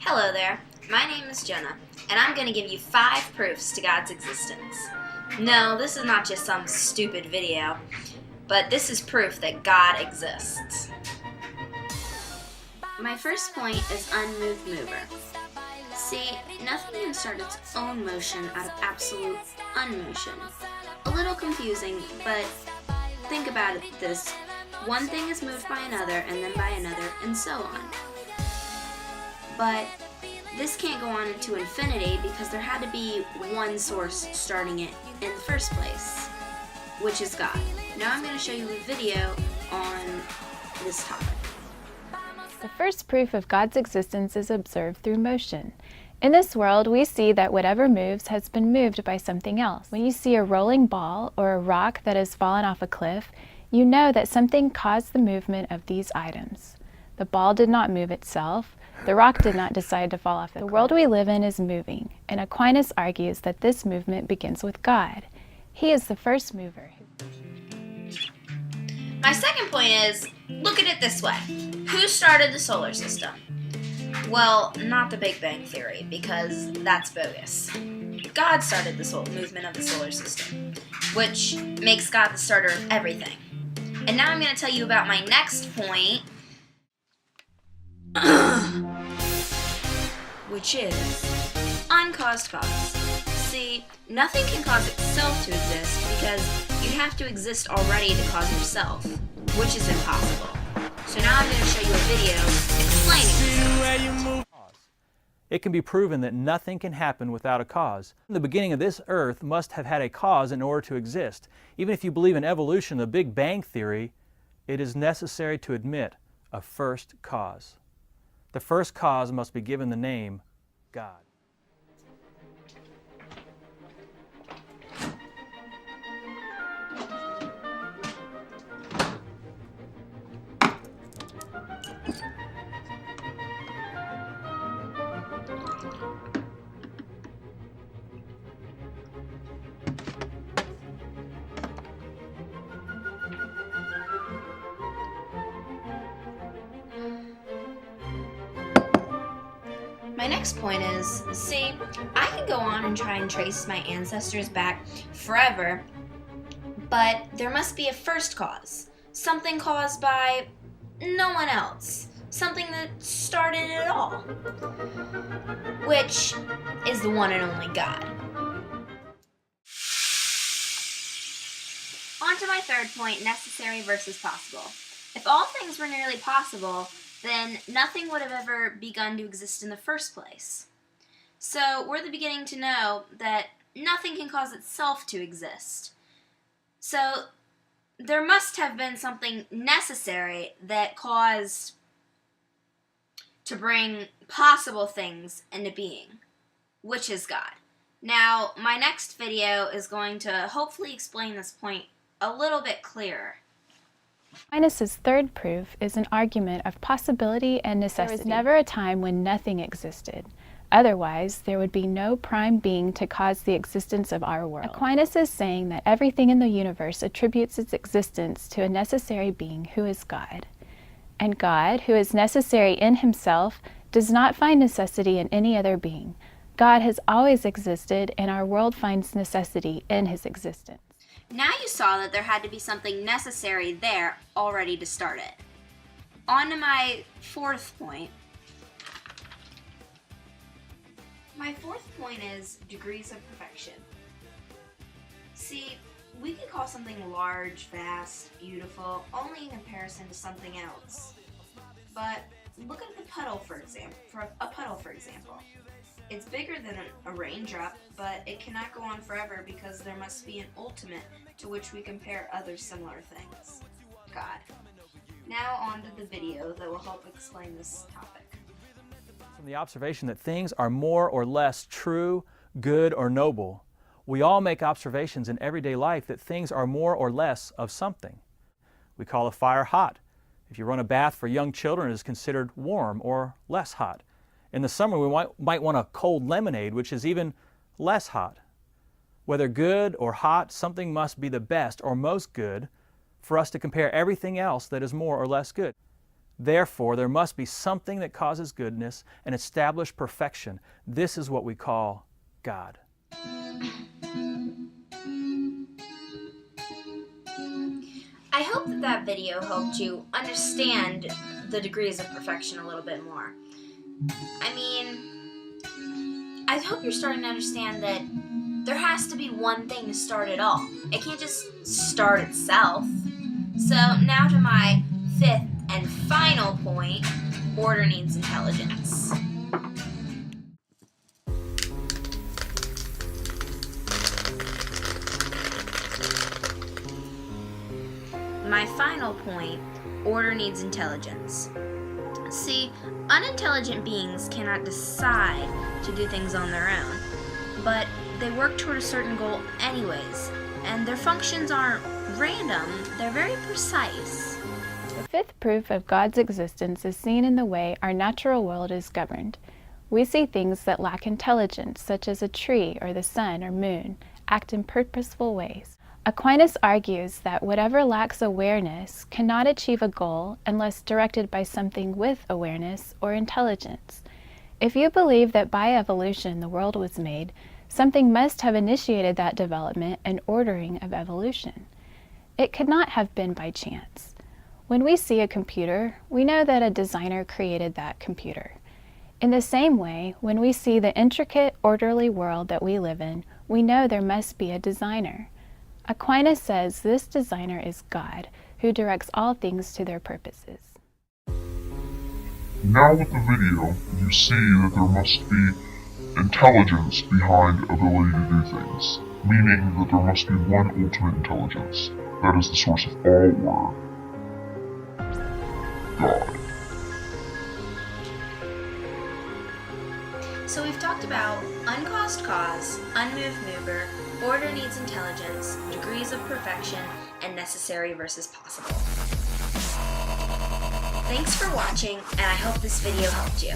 Hello there, my name is Jenna, and I'm going to give you 5 proofs to God's existence. No, this is not just some stupid video, but this is proof that God exists. My first point is unmoved mover. See, nothing can start its own motion out of absolute unmotion. A little confusing, but think about it this. One thing is moved by another, and then by another, and so on. But this can't go on into infinity because there had to be one source starting it in the first place, which is God. Now I'm going to show you a video on this topic. The first proof of God's existence is observed through motion. In this world, we see that whatever moves has been moved by something else. When you see a rolling ball or a rock that has fallen off a cliff, you know that something caused the movement of these items. The ball did not move itself. The rock did not decide to fall off the cliff. The world we live in is moving, and Aquinas argues that this movement begins with God. He is the first mover. My second point is, look at it this way. Who started the solar system? Well, not the Big Bang Theory, because that's bogus. God started the movement of the solar system, which makes God the starter of everything. And now I'm going to tell you about my next point, which is uncaused cause. See, nothing can cause itself to exist because you'd have to exist already to cause yourself, which is impossible. So now I'm going to show you a video explaining this. It can be proven that nothing can happen without a cause. The beginning of this earth must have had a cause in order to exist. Even if you believe in evolution, the Big Bang Theory, it is necessary to admit a first cause. The first cause must be given the name God. My next point is, see, I can go on and try and trace my ancestors back forever, but there must be a first cause. Something caused by no one else. Something that started it all. Which is the one and only God. On to my third point, necessary versus possible. If all things were nearly possible, then nothing would have ever begun to exist in the first place. So we're the beginning to know that nothing can cause itself to exist. So there must have been something necessary that caused to bring possible things into being, which is God. Now, my next video is going to hopefully explain this point a little bit clearer. Aquinas' third proof is an argument of possibility and necessity. There was never a time when nothing existed. Otherwise, there would be no prime being to cause the existence of our world. Aquinas is saying that everything in the universe attributes its existence to a necessary being who is God. And God, who is necessary in himself, does not find necessity in any other being. God has always existed, and our world finds necessity in his existence. Now you saw that there had to be something necessary there already to start it. On to my fourth point. My fourth point is degrees of perfection. See, we can call something large, vast, beautiful, only in comparison to something else. But look at the puddle, for example. It's bigger than a raindrop, but it cannot go on forever because there must be an ultimate to which we compare other similar things. God. Now on to the video that will help explain this topic. From the observation that things are more or less true, good, or noble, we all make observations in everyday life that things are more or less of something. We call a fire hot. If you run a bath for young children, it is considered warm or less hot. In the summer, we might want a cold lemonade, which is even less hot. Whether good or hot, something must be the best or most good for us to compare everything else that is more or less good. Therefore, there must be something that causes goodness and establish perfection. This is what we call God. I hope that video helped you understand the degrees of perfection a little bit more. I hope you're starting to understand that there has to be one thing to start it all. It can't just start itself. So now to my fifth and final point, order needs intelligence. My final point, order needs intelligence. See, unintelligent beings cannot decide to do things on their own, but they work toward a certain goal anyways, and their functions aren't random, they're very precise. The fifth proof of God's existence is seen in the way our natural world is governed. We see things that lack intelligence, such as a tree or the sun or moon, act in purposeful ways. Aquinas argues that whatever lacks awareness cannot achieve a goal unless directed by something with awareness or intelligence. If you believe that by evolution the world was made, something must have initiated that development and ordering of evolution. It could not have been by chance. When we see a computer, we know that a designer created that computer. In the same way, when we see the intricate, orderly world that we live in, we know there must be a designer. Aquinas says this designer is God, who directs all things to their purposes. Now with the video, you see that there must be intelligence behind ability to do things, meaning that there must be one ultimate intelligence, that is the source of all order, God. So we've talked about uncaused cause, unmoved mover, order needs intelligence, degrees of perfection, and necessary versus possible. Thanks for watching, and I hope this video helped you.